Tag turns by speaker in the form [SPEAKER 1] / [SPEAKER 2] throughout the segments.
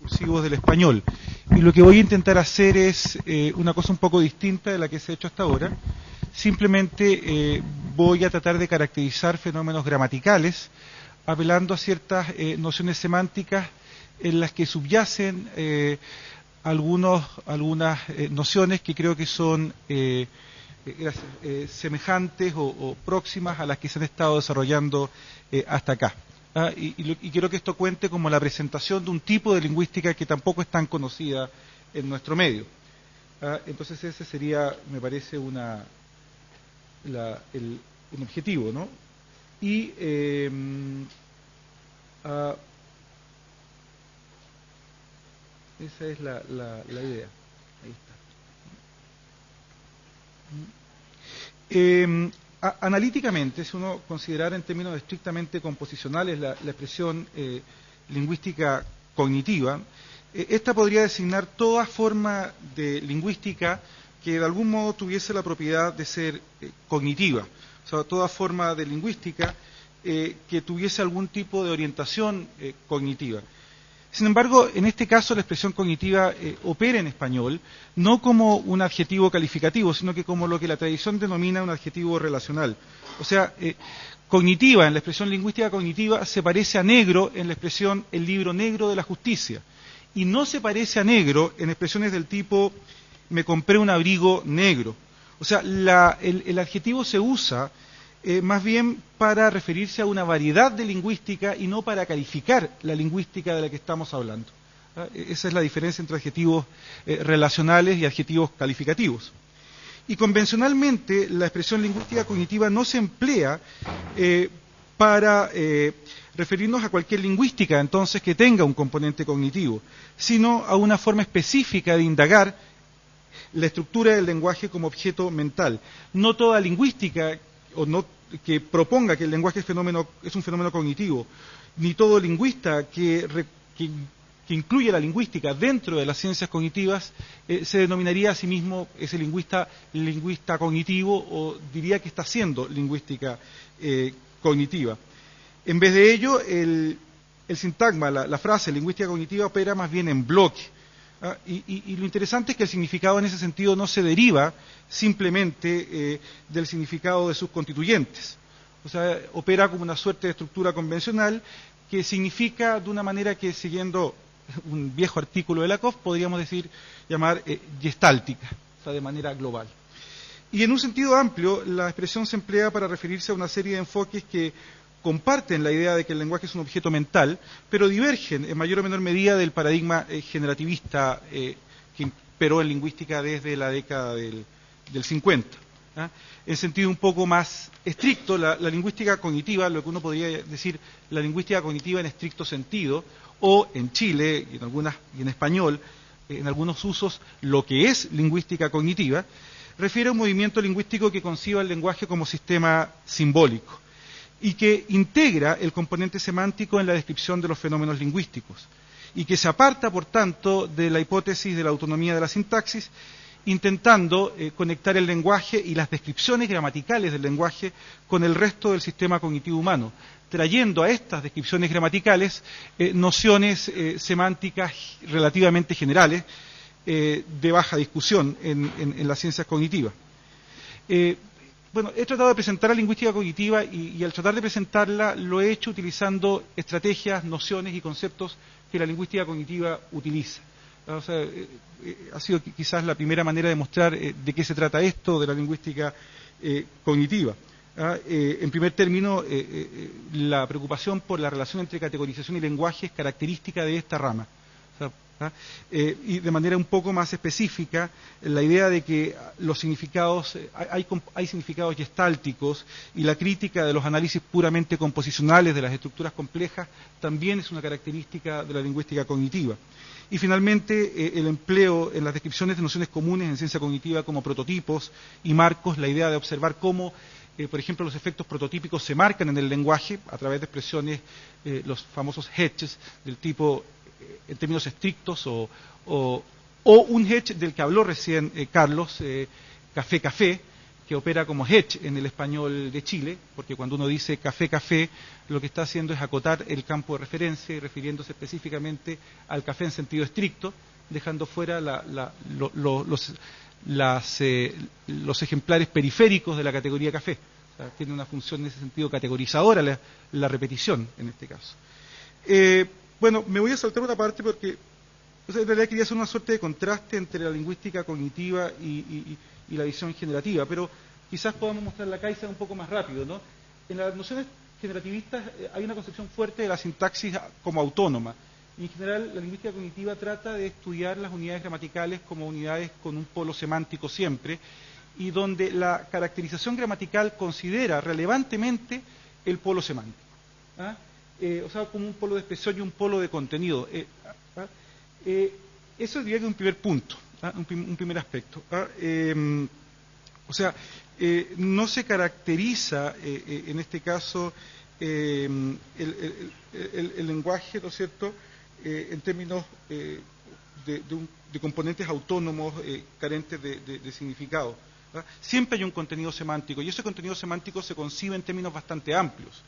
[SPEAKER 1] discursivos del español. Y lo que voy a intentar hacer es una cosa un poco distinta de la que se ha hecho hasta ahora. Simplemente voy a tratar de caracterizar fenómenos gramaticales, apelando a ciertas nociones semánticas en las que subyacen algunas nociones que creo que son semejantes o próximas a las que se han estado desarrollando hasta acá. Y quiero que esto cuente como la presentación de un tipo de lingüística que tampoco es tan conocida en nuestro medio. Entonces ese sería, me parece, un objetivo, ¿no? Y esa es la idea. Ahí está. Analíticamente, si uno considerara en términos estrictamente composicionales la expresión lingüística cognitiva, esta podría designar toda forma de lingüística que de algún modo tuviese la propiedad de ser cognitiva, o sea, toda forma de lingüística que tuviese algún tipo de orientación cognitiva. Sin embargo, en este caso la expresión cognitiva opera en español no como un adjetivo calificativo, sino que como lo que la tradición denomina un adjetivo relacional. O sea, cognitiva, en la expresión lingüística cognitiva, se parece a negro en la expresión el libro negro de la justicia. Y no se parece a negro en expresiones del tipo me compré un abrigo negro. O sea, el adjetivo se usa más bien para referirse a una variedad de lingüística y no para calificar la lingüística de la que estamos hablando. Esa es la diferencia entre adjetivos relacionales y adjetivos calificativos. Y convencionalmente la expresión lingüística cognitiva no se emplea para referirnos a cualquier lingüística entonces que tenga un componente cognitivo, sino a una forma específica de indagar la estructura del lenguaje como objeto mental. No toda lingüística o no que proponga que el lenguaje es un fenómeno cognitivo, ni todo lingüista que incluye la lingüística dentro de las ciencias cognitivas se denominaría a sí mismo ese lingüista cognitivo o diría que está haciendo lingüística cognitiva. En vez de ello, el sintagma, la frase lingüística cognitiva opera más bien en bloque. Y lo interesante es que el significado en ese sentido no se deriva simplemente del significado de sus constituyentes. O sea, opera como una suerte de estructura convencional que significa de una manera que, siguiendo un viejo artículo de Lakoff, podríamos llamar gestáltica, o sea, de manera global. Y en un sentido amplio, la expresión se emplea para referirse a una serie de enfoques que comparten la idea de que el lenguaje es un objeto mental, pero divergen en mayor o menor medida del paradigma generativista que imperó en lingüística desde la década del 50. En sentido un poco más estricto, la lingüística cognitiva, lo que uno podría decir la lingüística cognitiva en estricto sentido, o en Chile y en español, en algunos usos, lo que es lingüística cognitiva, refiere a un movimiento lingüístico que conciba el lenguaje como sistema simbólico y que integra el componente semántico en la descripción de los fenómenos lingüísticos y que se aparta, por tanto, de la hipótesis de la autonomía de la sintaxis, intentando conectar el lenguaje y las descripciones gramaticales del lenguaje con el resto del sistema cognitivo humano, trayendo a estas descripciones gramaticales nociones semánticas relativamente generales de baja discusión en las ciencias cognitivas. Bueno, he tratado de presentar la lingüística cognitiva y al tratar de presentarla lo he hecho utilizando estrategias, nociones y conceptos que la lingüística cognitiva utiliza. O sea, ha sido quizás la primera manera de mostrar de qué se trata esto de la lingüística cognitiva. En primer término, la preocupación por la relación entre categorización y lenguaje es característica de esta rama. O sea, y de manera un poco más específica, la idea de que los significados, hay significados gestálticos y la crítica de los análisis puramente composicionales de las estructuras complejas también es una característica de la lingüística cognitiva. Y finalmente, el empleo en las descripciones de nociones comunes en ciencia cognitiva como prototipos y marcos, la idea de observar cómo, por ejemplo, los efectos prototípicos se marcan en el lenguaje a través de expresiones, los famosos hedges del tipo en términos estrictos o un hedge del que habló recién Carlos, café, que opera como hedge en el español de Chile, porque cuando uno dice café, café, lo que está haciendo es acotar el campo de referencia y refiriéndose específicamente al café en sentido estricto, dejando fuera los ejemplares periféricos de la categoría café. O sea, tiene una función en ese sentido categorizadora la repetición en este caso. Bueno, me voy a saltar una parte porque en realidad quería hacer una suerte de contraste entre la lingüística cognitiva y la visión generativa, pero quizás podamos mostrarla acá y sea un poco más rápido, ¿no? En las nociones generativistas hay una concepción fuerte de la sintaxis como autónoma. Y en general, la lingüística cognitiva trata de estudiar las unidades gramaticales como unidades con un polo semántico siempre, y donde la caracterización gramatical considera relevantemente el polo semántico. ¿Ah? O sea, como un polo de expresión y un polo de contenido. Eso diría que es un primer punto, un primer aspecto. O sea, no se caracteriza en este caso el lenguaje, ¿no es cierto?, en términos de componentes autónomos carentes de significado. Siempre hay un contenido semántico, y ese contenido semántico se concibe en términos bastante amplios,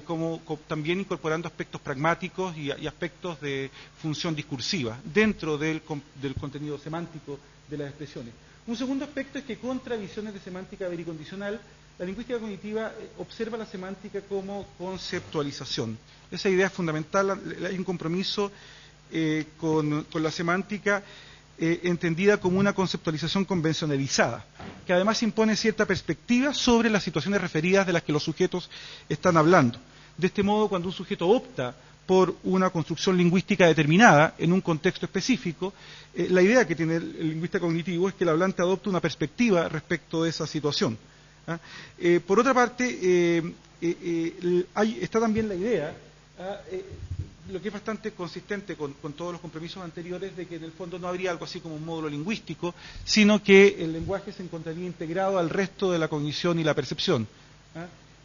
[SPEAKER 1] como también incorporando aspectos pragmáticos y aspectos de función discursiva dentro del contenido semántico de las expresiones. Un segundo aspecto es que contra visiones de semántica vericondicional, la lingüística cognitiva observa la semántica como conceptualización. Esa idea es fundamental. Hay un compromiso con la semántica entendida como una conceptualización convencionalizada, que además impone cierta perspectiva sobre las situaciones referidas de las que los sujetos están hablando. De este modo, cuando un sujeto opta por una construcción lingüística determinada en un contexto específico, la idea que tiene el lingüista cognitivo es que el hablante adopte una perspectiva respecto de esa situación. Por otra parte, está también la idea, lo que es bastante consistente con todos los compromisos anteriores, de que en el fondo no habría algo así como un módulo lingüístico, sino que el lenguaje se encontraría integrado al resto de la cognición y la percepción.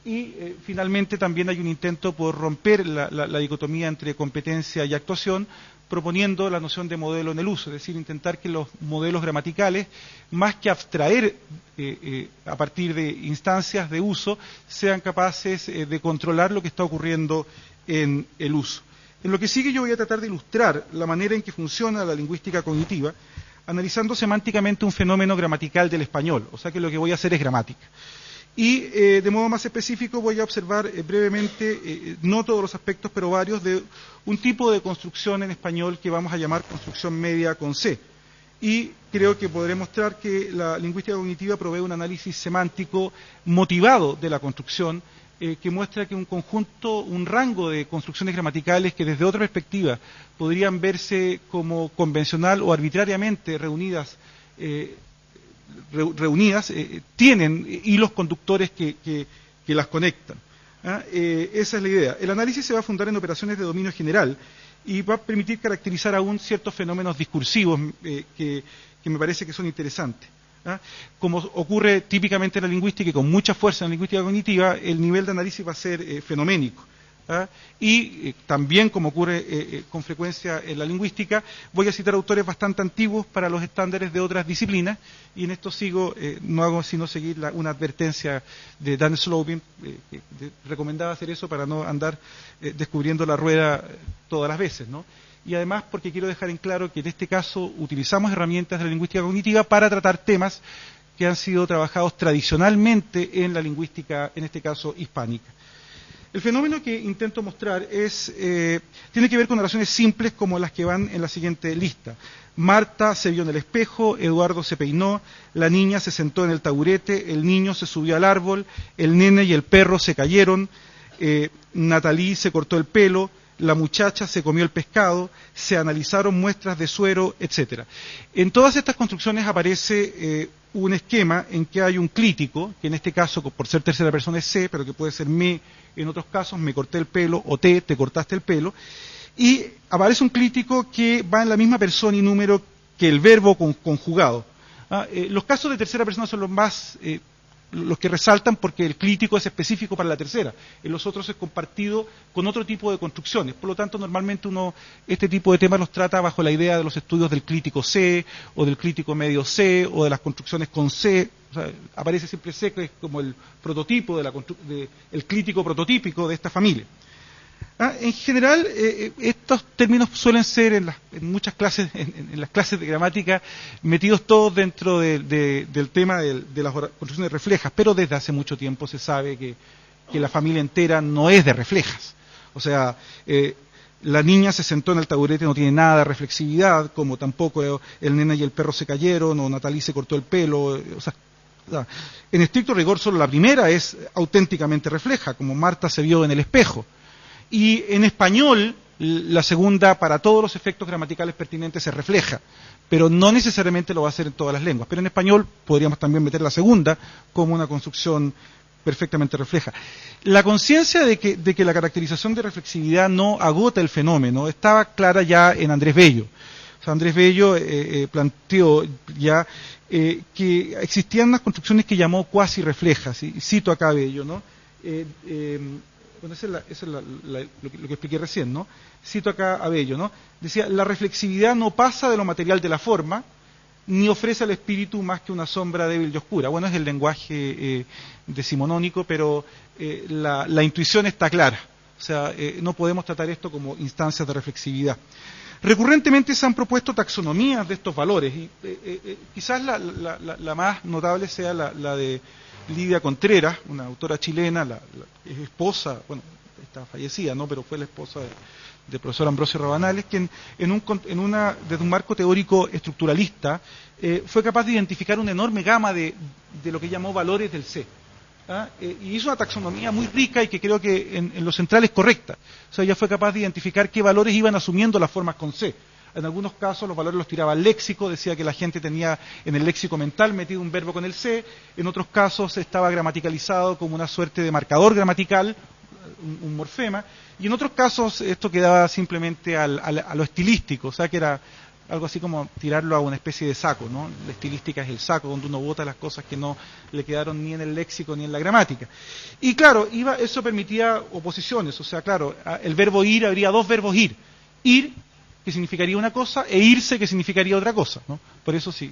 [SPEAKER 1] Y finalmente también hay un intento por romper la dicotomía entre competencia y actuación, proponiendo la noción de modelo en el uso, es decir, intentar que los modelos gramaticales, más que abstraer a partir de instancias de uso, sean capaces de controlar lo que está ocurriendo en el uso. En lo que sigue yo voy a tratar de ilustrar la manera en que funciona la lingüística cognitiva, analizando semánticamente un fenómeno gramatical del español, o sea que lo que voy a hacer es gramática. Y de modo más específico voy a observar brevemente, no todos los aspectos, pero varios, de un tipo de construcción en español que vamos a llamar construcción media con C. Y creo que podré mostrar que la lingüística cognitiva provee un análisis semántico motivado de la construcción, que muestra que un conjunto, un rango de construcciones gramaticales que desde otra perspectiva podrían verse como convencional o arbitrariamente reunidas, tienen hilos conductores que las conectan. Esa es la idea. El análisis se va a fundar en operaciones de dominio general y va a permitir caracterizar aún ciertos fenómenos discursivos que me parece que son interesantes. Como ocurre típicamente en la lingüística y con mucha fuerza en la lingüística cognitiva, el nivel de análisis va a ser fenoménico. Y también, como ocurre con frecuencia en la lingüística, voy a citar autores bastante antiguos para los estándares de otras disciplinas, y en esto sigo, no hago sino seguir una advertencia de Dan Slobin, que recomendaba hacer eso para no andar descubriendo la rueda todas las veces, ¿no? Y además porque quiero dejar en claro que en este caso utilizamos herramientas de la lingüística cognitiva para tratar temas que han sido trabajados tradicionalmente en la lingüística, en este caso hispánica. El fenómeno que intento mostrar tiene que ver con oraciones simples como las que van en la siguiente lista. Marta se vio en el espejo, Eduardo se peinó, la niña se sentó en el taburete, el niño se subió al árbol, el nene y el perro se cayeron, Natalí se cortó el pelo, la muchacha se comió el pescado, se analizaron muestras de suero, etc. En todas estas construcciones aparece un esquema en que hay un clítico, que en este caso, por ser tercera persona es se, pero que puede ser me, en otros casos, me corté el pelo, o te cortaste el pelo, y aparece un clítico que va en la misma persona y número que el verbo conjugado. Los casos de tercera persona son los que resaltan porque el clítico es específico para la tercera, en los otros es compartido con otro tipo de construcciones. Por lo tanto, normalmente uno este tipo de temas los trata bajo la idea de los estudios del clítico C, o del clítico medio C, o de las construcciones con C, O sea, aparece siempre C, que es como el prototipo, el clítico prototípico de esta familia. En general, estos términos suelen ser en muchas clases, en las clases de gramática, metidos todos dentro del tema de las construcciones reflejas, pero desde hace mucho tiempo se sabe que la familia entera no es de reflejas. O sea, la niña se sentó en el taburete, no tiene nada de reflexividad, como tampoco el nena y el perro se cayeron, o Natalie se cortó el pelo. O sea, en estricto rigor, solo la primera es auténticamente refleja, como Marta se vio en el espejo. Y en español, la segunda, para todos los efectos gramaticales pertinentes, se refleja, pero no necesariamente lo va a hacer en todas las lenguas. Pero en español podríamos también meter la segunda como una construcción perfectamente refleja. La conciencia de que la caracterización de reflexividad no agota el fenómeno estaba clara ya en Andrés Bello. O sea, Andrés Bello planteó ya que existían unas construcciones que llamó cuasi reflejas, y cito acá a Bello, ¿no? Bueno, eso es lo que expliqué recién, ¿no? Cito acá a Bello, ¿no? Decía, la reflexividad no pasa de lo material de la forma, ni ofrece al espíritu más que una sombra débil y oscura. Bueno, es el lenguaje decimonónico, pero la intuición está clara. O sea, no podemos tratar esto como instancias de reflexividad. Recurrentemente se han propuesto taxonomías de estos valores, y quizás la más notable sea la de Lidia Contreras, una autora chilena, es esposa, bueno, está fallecida, ¿no? Pero fue la esposa del profesor Ambrosio Rabanales, quien desde un marco teórico estructuralista fue capaz de identificar una enorme gama de lo que llamó valores del C. Y hizo una taxonomía muy rica y que creo que en lo central es correcta. O sea, ella fue capaz de identificar qué valores iban asumiendo las formas con C. En algunos casos los valores los tiraba al léxico, decía que la gente tenía en el léxico mental metido un verbo con el C, en otros casos estaba gramaticalizado como una suerte de marcador gramatical, un morfema, y en otros casos esto quedaba simplemente a lo estilístico, o sea que era algo así como tirarlo a una especie de saco, ¿no? La estilística es el saco donde uno bota las cosas que no le quedaron ni en el léxico ni en la gramática. Y claro, eso permitía oposiciones, o sea, claro, el verbo ir, habría dos verbos ir, que significaría una cosa, e irse, que significaría otra cosa, ¿no? Por eso si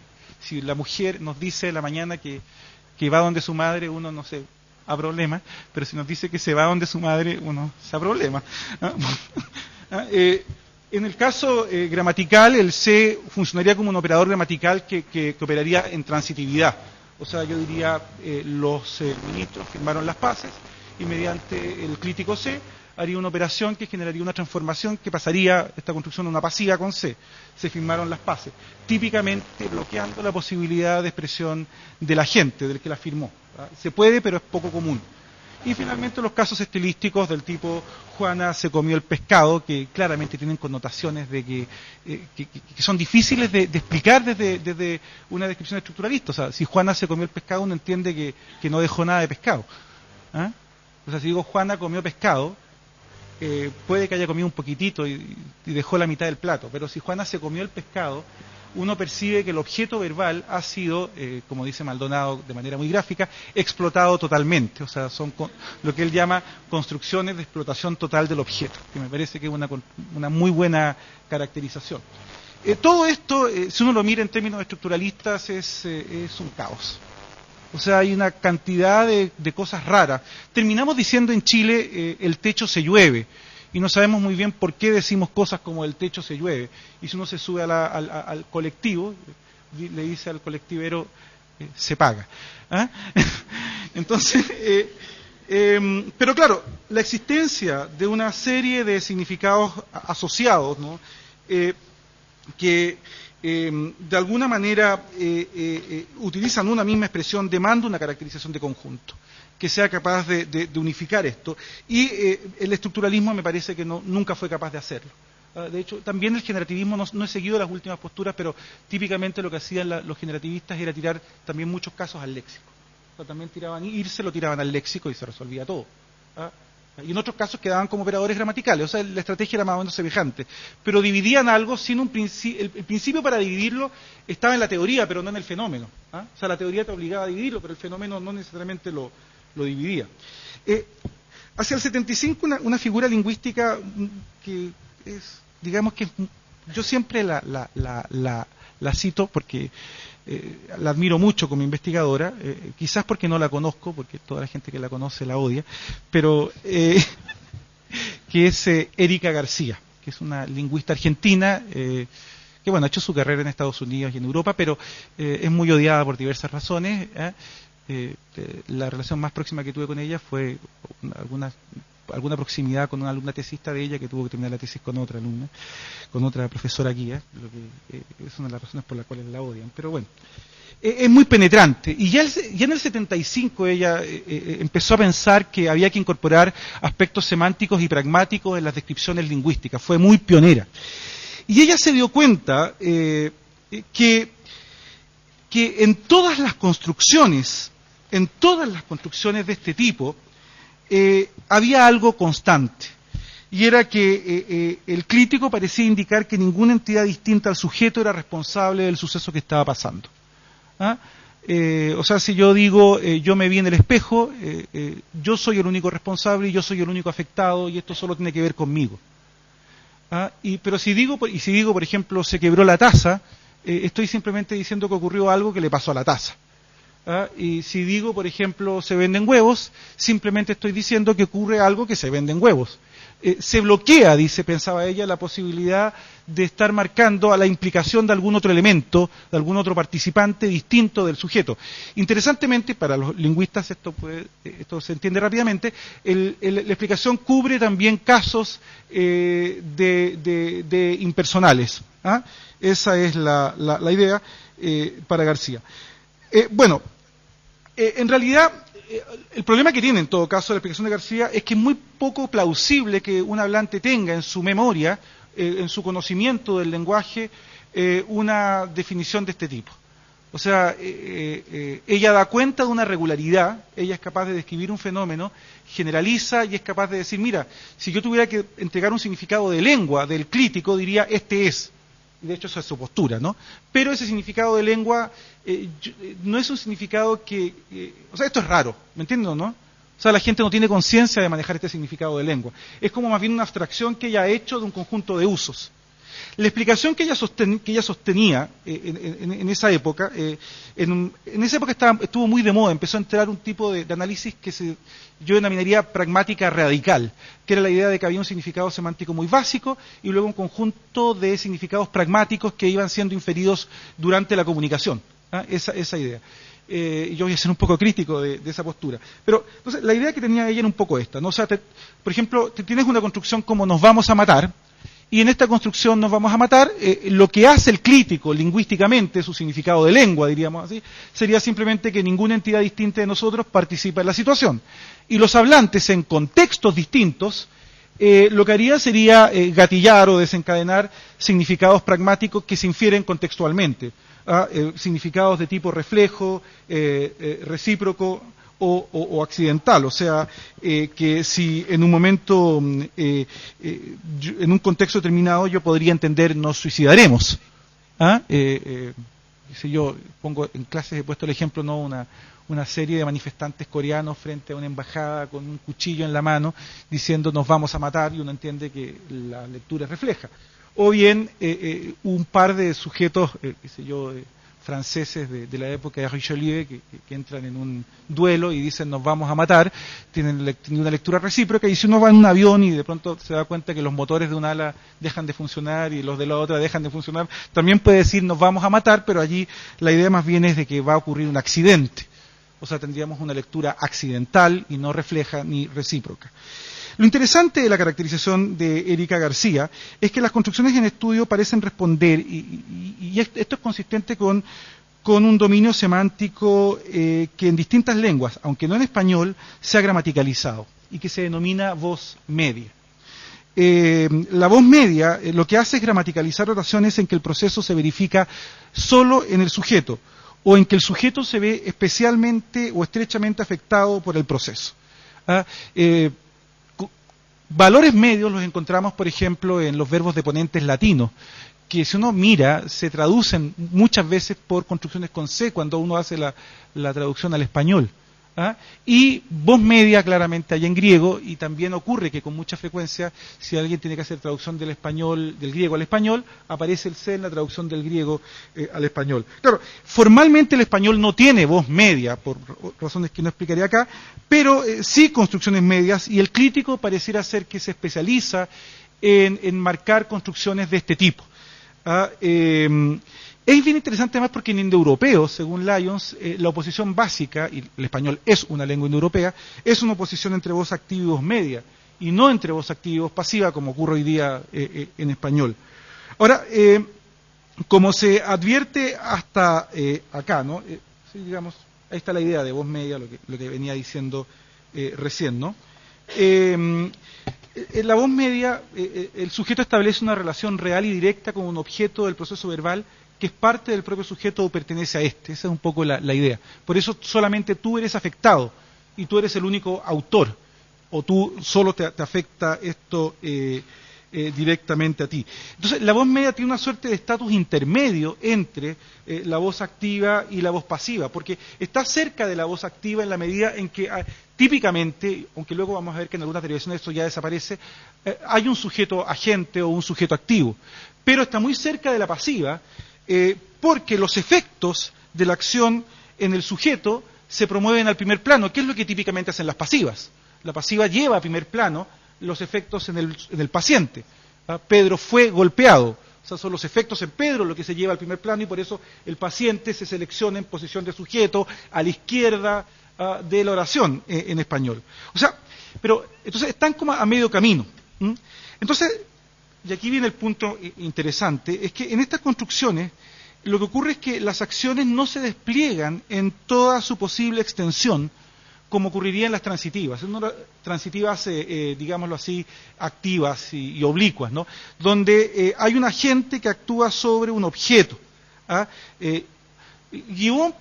[SPEAKER 1] la mujer nos dice en la mañana que va donde su madre, uno no se ha problema, pero si nos dice que se va donde su madre, uno se ha problema. En el caso gramatical, el C funcionaría como un operador gramatical que operaría en transitividad. O sea, yo diría, los ministros firmaron las paces y mediante el clítico C haría una operación que generaría una transformación que pasaría esta construcción a una pasiva con C. Se firmaron las paces, típicamente bloqueando la posibilidad de expresión del agente, del que la firmó. Se puede, pero es poco común. Y finalmente los casos estilísticos del tipo Juana se comió el pescado, que claramente tienen connotaciones de que son difíciles de explicar desde una descripción estructuralista. O sea, si Juana se comió el pescado, uno entiende que no dejó nada de pescado. O sea, si digo Juana comió pescado, puede que haya comido un poquitito y dejó la mitad del plato, pero si Juana se comió el pescado, uno percibe que el objeto verbal ha sido, como dice Maldonado de manera muy gráfica, explotado totalmente. O sea, son lo que él llama construcciones de explotación total del objeto, que me parece que es una muy buena caracterización. Todo esto, si uno lo mira en términos estructuralistas, es un caos. O sea, hay una cantidad de cosas raras. Terminamos diciendo en Chile, el techo se llueve, y no sabemos muy bien por qué decimos cosas como el techo se llueve. Y si uno se sube al colectivo, le dice al colectivero, se paga. Entonces, pero claro, la existencia de una serie de significados asociados, ¿no? Que de alguna manera utilizan una misma expresión, demanda una caracterización de conjunto que sea capaz de unificar esto, y el estructuralismo me parece que nunca fue capaz de hacerlo. De hecho, también el generativismo, no he seguido las últimas posturas, pero típicamente lo que hacían los generativistas era tirar también muchos casos al léxico. O sea, también lo tiraban al léxico y se resolvía todo. Y en otros casos quedaban como operadores gramaticales, o sea, la estrategia era más o menos semejante, pero dividían algo sin un principio. El principio para dividirlo estaba en la teoría, pero no en el fenómeno. O sea, la teoría te obligaba a dividirlo, pero el fenómeno no necesariamente lo dividía. Hacia el 75 una figura lingüística que es, digamos que yo siempre la cito porque la admiro mucho como investigadora, quizás porque no la conozco, porque toda la gente que la conoce la odia, pero que es Erika García, que es una lingüista argentina, que bueno, ha hecho su carrera en Estados Unidos y en Europa, pero es muy odiada por diversas razones. La relación más próxima que tuve con ella fue alguna proximidad con una alumna tesista de ella que tuvo que terminar la tesis con otra alumna, con otra profesora guía, lo que es una de las razones por las cuales la odian. Pero bueno, es muy penetrante. Y ya en el 75 ella empezó a pensar que había que incorporar aspectos semánticos y pragmáticos en las descripciones lingüísticas. Fue muy pionera. Y ella se dio cuenta que en todas las construcciones de este tipo, había algo constante, y era que el crítico parecía indicar que ninguna entidad distinta al sujeto era responsable del suceso que estaba pasando. O sea, si yo digo, yo me vi en el espejo, yo soy el único responsable y yo soy el único afectado, y esto solo tiene que ver conmigo. Pero si digo, por ejemplo, se quebró la taza, estoy simplemente diciendo que ocurrió algo que le pasó a la taza. Y si digo, por ejemplo, se venden huevos, simplemente estoy diciendo que ocurre algo que se venden huevos. Se bloquea, pensaba ella, la posibilidad de estar marcando a la implicación de algún otro elemento, de algún otro participante distinto del sujeto. Interesantemente, para los lingüistas esto se entiende rápidamente, la explicación cubre también casos de impersonales. Esa es la idea para García. En realidad, el problema que tiene en todo caso la explicación de García es que es muy poco plausible que un hablante tenga en su memoria, en su conocimiento del lenguaje, una definición de este tipo. O sea, ella da cuenta de una regularidad, ella es capaz de describir un fenómeno, generaliza y es capaz de decir, mira, si yo tuviera que entregar un significado de lengua, del crítico, diría, este es. De hecho, esa es su postura, ¿no? Pero ese significado de lengua no es un significado o sea, esto es raro, ¿me entiendes, no? O sea, la gente no tiene conciencia de manejar este significado de lengua. Es como más bien una abstracción que ella ha hecho de un conjunto de usos. La explicación que ella sostenía en esa época, estuvo muy de moda, empezó a entrar un tipo de análisis que yo denominaría pragmática radical, que era la idea de que había un significado semántico muy básico y luego un conjunto de significados pragmáticos que iban siendo inferidos durante la comunicación. Esa idea. Yo voy a ser un poco crítico de esa postura. Pero entonces, la idea que tenía ella era un poco esta, ¿no? O sea, por ejemplo, tienes una construcción como nos vamos a matar, y en esta construcción nos vamos a matar, lo que hace el crítico lingüísticamente, su significado de lengua, diríamos así, sería simplemente que ninguna entidad distinta de nosotros participa en la situación. Y los hablantes en contextos distintos, lo que haría sería gatillar o desencadenar significados pragmáticos que se infieren contextualmente. Significados de tipo reflejo, recíproco o accidental, o sea, que si en un momento, en un contexto determinado yo podría entender nos suicidaremos. Si yo pongo en clases, he puesto el ejemplo, no una serie de manifestantes coreanos frente a una embajada con un cuchillo en la mano diciendo nos vamos a matar, y uno entiende que la lectura refleja. O bien un par de sujetos, franceses de la época de Richelieu que entran en un duelo y dicen nos vamos a matar, tienen una lectura recíproca, y si uno va en un avión y de pronto se da cuenta que los motores de un ala dejan de funcionar y los de la otra dejan de funcionar, también puede decir nos vamos a matar, pero allí la idea más bien es de que va a ocurrir un accidente. O sea, tendríamos una lectura accidental y no refleja ni recíproca. Lo interesante de la caracterización de Erika García es que las construcciones en estudio parecen responder, y esto es consistente con un dominio semántico que en distintas lenguas, aunque no en español, se ha gramaticalizado y que se denomina voz media. La voz media lo que hace es gramaticalizar oraciones en que el proceso se verifica solo en el sujeto, o en que el sujeto se ve especialmente o estrechamente afectado por el proceso. Valores medios los encontramos, por ejemplo, en los verbos deponentes latinos, que si uno mira, se traducen muchas veces por construcciones con C cuando uno hace la traducción al español. y voz media claramente hay en griego, y también ocurre que con mucha frecuencia, si alguien tiene que hacer traducción del griego al español, aparece el C en la traducción del griego al español. Claro, formalmente el español no tiene voz media, por razones que no explicaré acá, pero sí construcciones medias, y el crítico pareciera ser que se especializa en marcar construcciones de este tipo. Es bien interesante además porque en indoeuropeo, según Lyons, la oposición básica, y el español es una lengua indoeuropea, es una oposición entre voz activa y voz media, y no entre voz activa y voz pasiva, como ocurre hoy día en español. Ahora, como se advierte hasta acá, ¿no? Sí, digamos, ahí está la idea de voz media, lo que venía diciendo recién, ¿no? En la voz media, el sujeto establece una relación real y directa con un objeto del proceso verbal que es parte del propio sujeto o pertenece a este. Esa es un poco la idea. Por eso solamente tú eres afectado y tú eres el único autor, o tú solo te afecta esto directamente a ti. Entonces, la voz media tiene una suerte de estatus intermedio entre la voz activa y la voz pasiva, porque está cerca de la voz activa en la medida en que típicamente, aunque luego vamos a ver que en algunas derivaciones esto ya desaparece, hay un sujeto agente o un sujeto activo, pero está muy cerca de la pasiva, porque los efectos de la acción en el sujeto se promueven al primer plano, que es lo que típicamente hacen las pasivas. La pasiva lleva a primer plano los efectos en el paciente. Pedro fue golpeado. O sea, son los efectos en Pedro lo que se lleva al primer plano, y por eso el paciente se selecciona en posición de sujeto a la izquierda de la oración en español. O sea, pero entonces están como a medio camino. Entonces, y aquí viene el punto interesante, es que en estas construcciones lo que ocurre es que las acciones no se despliegan en toda su posible extensión, como ocurriría en las transitivas. En unas transitivas, digámoslo así, activas y oblicuas, ¿no? Donde hay un agente que actúa sobre un objeto. Gibbon,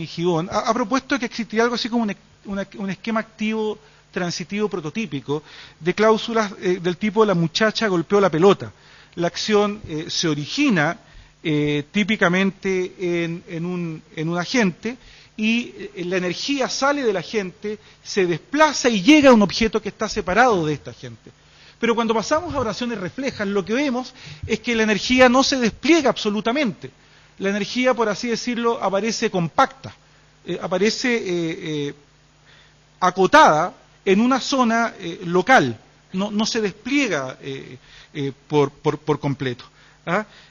[SPEAKER 1] Gibbon, ha propuesto que existiría algo así como un esquema activo transitivo prototípico de cláusulas del tipo la muchacha golpeó la pelota. La acción se origina típicamente en un agente, y la energía sale del agente, se desplaza y llega a un objeto que está separado de este agente. Pero cuando pasamos a oraciones reflejas, lo que vemos es que la energía no se despliega absolutamente. La energía, por así decirlo, aparece compacta, aparece acotada en una zona local, no se despliega por completo.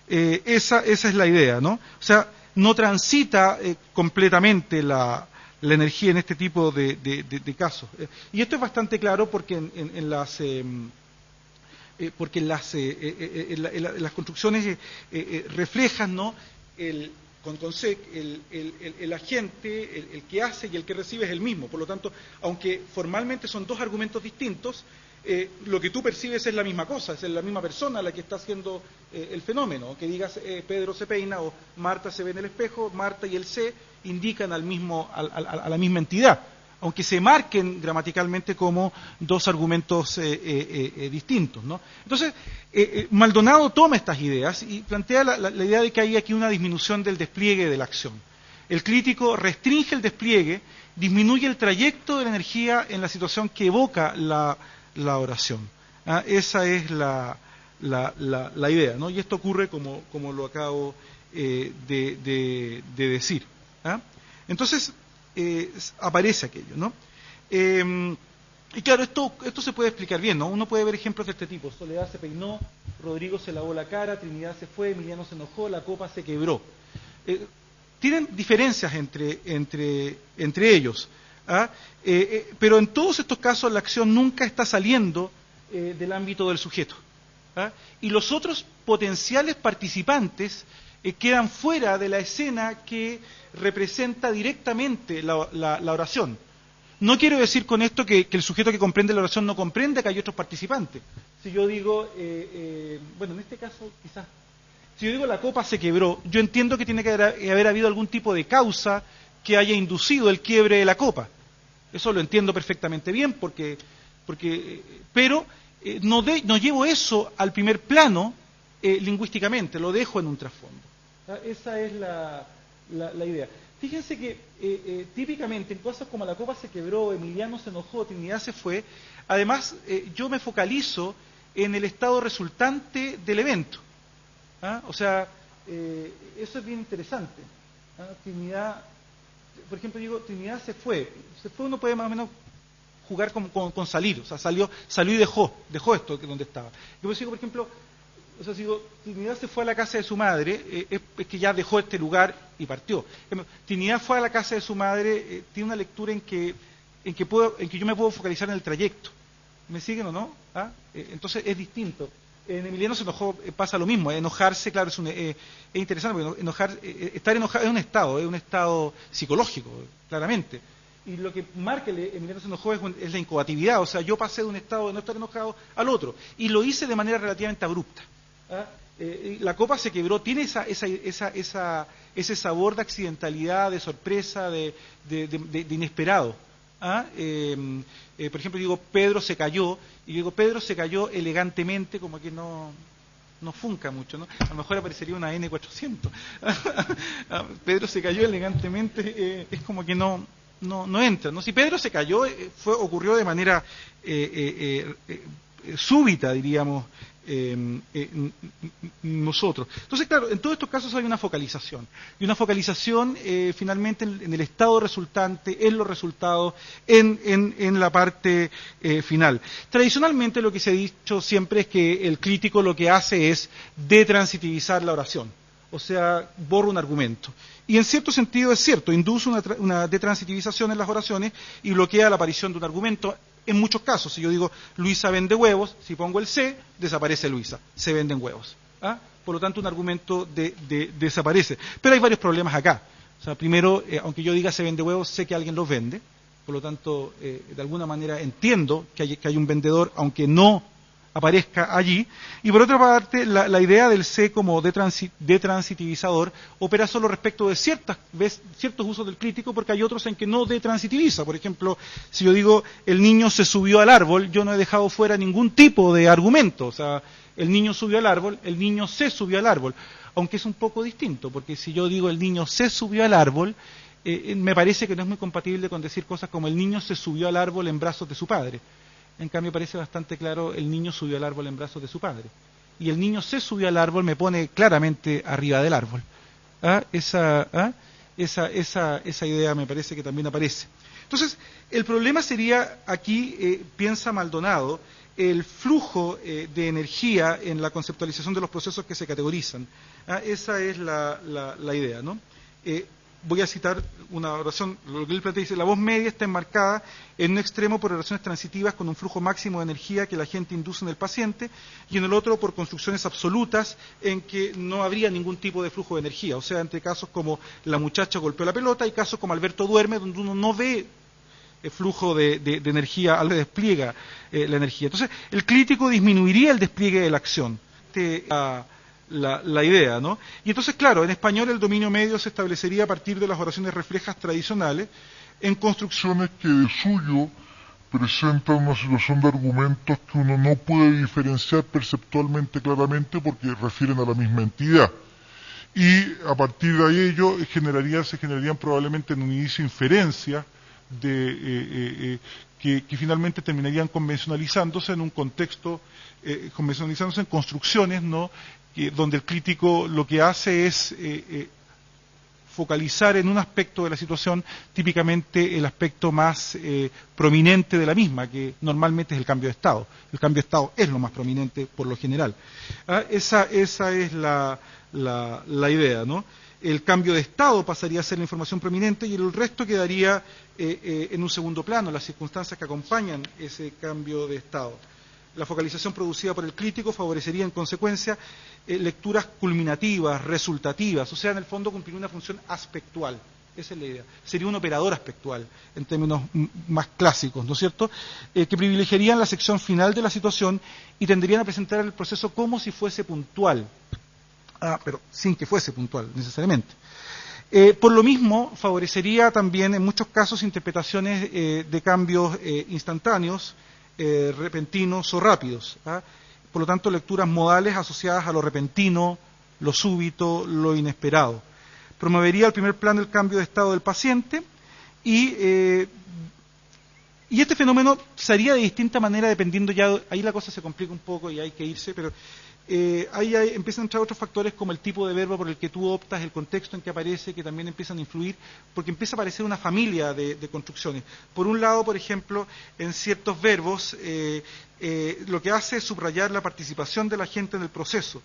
[SPEAKER 1] Esa es la idea, ¿no? O sea, no transita completamente la energía en este tipo de casos. Y esto es bastante claro porque en las construcciones reflejan, ¿no? Con SEC, el agente, el que hace y el que recibe es el mismo. Por lo tanto, aunque formalmente son dos argumentos distintos, lo que tú percibes es la misma cosa, es la misma persona la que está haciendo el fenómeno. Que digas Pedro se peina o Marta se ve en el espejo, Marta y el se indican a la misma entidad, aunque se marquen gramaticalmente como dos argumentos distintos, ¿no? Entonces, Maldonado toma estas ideas y plantea la idea de que hay aquí una disminución del despliegue de la acción. El crítico restringe el despliegue, disminuye el trayecto de la energía en la situación que evoca la oración. Esa es la idea, ¿no? Y esto ocurre como lo acabo de decir. Entonces, aparece aquello, ¿no? Y claro, esto se puede explicar bien, ¿no? Uno puede ver ejemplos de este tipo. Soledad se peinó, Rodrigo se lavó la cara, Trinidad se fue, Emiliano se enojó, la copa se quebró. Tienen diferencias entre ellos, pero en todos estos casos la acción nunca está saliendo del ámbito del sujeto. Y los otros potenciales participantes quedan fuera de la escena que representa directamente la oración. No quiero decir con esto que el sujeto que comprende la oración no comprende que hay otros participantes. Si yo digo, bueno, en este caso quizás, si yo digo la copa se quebró, yo entiendo que tiene que haber habido algún tipo de causa que haya inducido el quiebre de la copa. Eso lo entiendo perfectamente bien, pero no llevo eso al primer plano lingüísticamente, lo dejo en un trasfondo. Esa es la idea. Fíjense que típicamente en cosas como la copa se quebró, Emiliano se enojó, Trinidad se fue, además yo me focalizo en el estado resultante del evento. ¿Ah? O sea, eso es bien interesante. ¿Ah? Trinidad, por ejemplo, digo, Trinidad se fue, uno puede más o menos jugar con salir, o sea, salió y dejó esto donde estaba. Yo digo, por ejemplo, o sea, si digo, Trinidad se fue a la casa de su madre, es que ya dejó este lugar y partió. Trinidad fue a la casa de su madre, tiene una lectura en que yo me puedo focalizar en el trayecto. ¿Me siguen o no? ¿Ah? Entonces es distinto. En Emiliano se enojó, pasa lo mismo. Enojarse, claro, es interesante, porque estar enojado es un estado psicológico, claramente. Y lo que marca Emiliano se enojó es la incompatibilidad. O sea, yo pasé de un estado de no estar enojado al otro. Y lo hice de manera relativamente abrupta. ¿Ah? La copa se quebró, tiene ese sabor de accidentalidad, de sorpresa, de inesperado. ¿Ah? Por ejemplo, digo, Pedro se cayó, y digo, Pedro se cayó elegantemente, como que no funca mucho, ¿no? A lo mejor aparecería una N400. Pedro se cayó elegantemente, es como que no entra, ¿no? Si Pedro se cayó, ocurrió de manera súbita, diríamos, nosotros. Entonces, claro, en todos estos casos hay una focalización. Y una focalización finalmente en el estado resultante, en los resultados, en la parte final. Tradicionalmente lo que se ha dicho siempre es que el crítico lo que hace es detransitivizar la oración. O sea, borra un argumento. Y en cierto sentido es cierto, induce una detransitivización en las oraciones y bloquea la aparición de un argumento. En muchos casos, si yo digo Luisa vende huevos, si pongo el C, desaparece Luisa, se venden huevos. ¿Ah? Por lo tanto, un argumento desaparece. Pero hay varios problemas acá. O sea, primero, aunque yo diga se vende huevos, sé que alguien los vende. Por lo tanto, de alguna manera entiendo que hay un vendedor, aunque no aparezca allí. Y por otra parte, la idea del C como detransitivizador opera solo respecto de ciertos usos del crítico, porque hay otros en que no detransitiviza. Por ejemplo, si yo digo el niño se subió al árbol, yo no he dejado fuera ningún tipo de argumento. O sea, el niño subió al árbol, el niño se subió al árbol. Aunque es un poco distinto, porque si yo digo el niño se subió al árbol, me parece que no es muy compatible con decir cosas como el niño se subió al árbol en brazos de su padre. En cambio, parece bastante claro, el niño subió al árbol en brazos de su padre. Y el niño se subió al árbol me pone claramente arriba del árbol. ¿Ah? Esa idea me parece que también aparece. Entonces, el problema sería, aquí piensa Maldonado, el flujo de energía en la conceptualización de los procesos que se categorizan. ¿Ah? Esa es la idea, ¿no? Voy a citar una oración, lo que él plantea dice, la voz media está enmarcada en un extremo por relaciones transitivas con un flujo máximo de energía que la gente induce en el paciente y en el otro por construcciones absolutas en que no habría ningún tipo de flujo de energía. O sea, entre casos como la muchacha golpeó la pelota y casos como Alberto duerme, donde uno no ve el flujo de energía, algo despliega la energía. Entonces, el crítico disminuiría el despliegue de la acción. La idea, ¿no? Y entonces, claro, en español el dominio medio se establecería a partir de las oraciones reflejas tradicionales en construcciones que de suyo presentan una situación de argumentos que uno no puede diferenciar perceptualmente claramente porque refieren a la misma entidad. Y a partir de ello se generarían probablemente en un inicio inferencias que finalmente terminarían convencionalizándose en un contexto, convencionalizándose en construcciones, ¿no? Donde el crítico lo que hace es focalizar en un aspecto de la situación, típicamente el aspecto más prominente de la misma, que normalmente es el cambio de estado. El cambio de estado es lo más prominente por lo general. Esa es la idea, ¿no? El cambio de estado pasaría a ser la información prominente y el resto quedaría en un segundo plano, las circunstancias que acompañan ese cambio de estado. La focalización producida por el crítico favorecería en consecuencia lecturas culminativas, resultativas, o sea, en el fondo cumpliría una función aspectual. Esa es la idea. Sería un operador aspectual, en términos más clásicos, ¿no es cierto?, que privilegiarían la sección final de la situación y tendrían a presentar el proceso como si fuese puntual. Pero sin que fuese puntual, necesariamente. Por lo mismo, favorecería también, en muchos casos, interpretaciones de cambios instantáneos, repentinos o rápidos. Por lo tanto, lecturas modales asociadas a lo repentino, lo súbito, lo inesperado. promovería al primer plano el cambio de estado del paciente y este fenómeno se haría de distinta manera dependiendo ya, ahí la cosa se complica un poco y hay que irse, pero ahí empiezan a entrar otros factores como el tipo de verbo por el que tú optas, el contexto en que aparece, que también empiezan a influir, porque empieza a aparecer una familia de construcciones. Por un lado, por ejemplo, en ciertos verbos, lo que hace es subrayar la participación de la gente en el proceso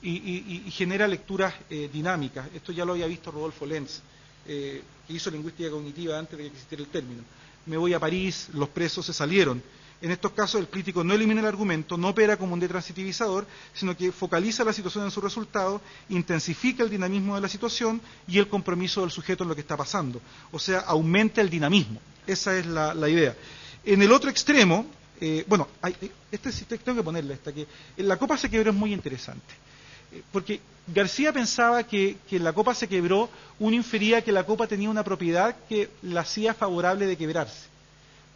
[SPEAKER 1] y genera lecturas dinámicas. Esto ya lo había visto Rodolfo Lenz, que hizo lingüística cognitiva antes de que existiera el término. Me voy a París, los presos se salieron. En estos casos el crítico no elimina el argumento, no opera como un detransitivizador, sino que focaliza la situación en su resultado, intensifica el dinamismo de la situación y el compromiso del sujeto en lo que está pasando. O sea, aumenta el dinamismo. Esa es la idea. En el otro extremo, sí tengo que ponerle esta, que la copa se quebró es muy interesante. Porque García pensaba que la copa se quebró, uno infería que la copa tenía una propiedad que la hacía favorable de quebrarse.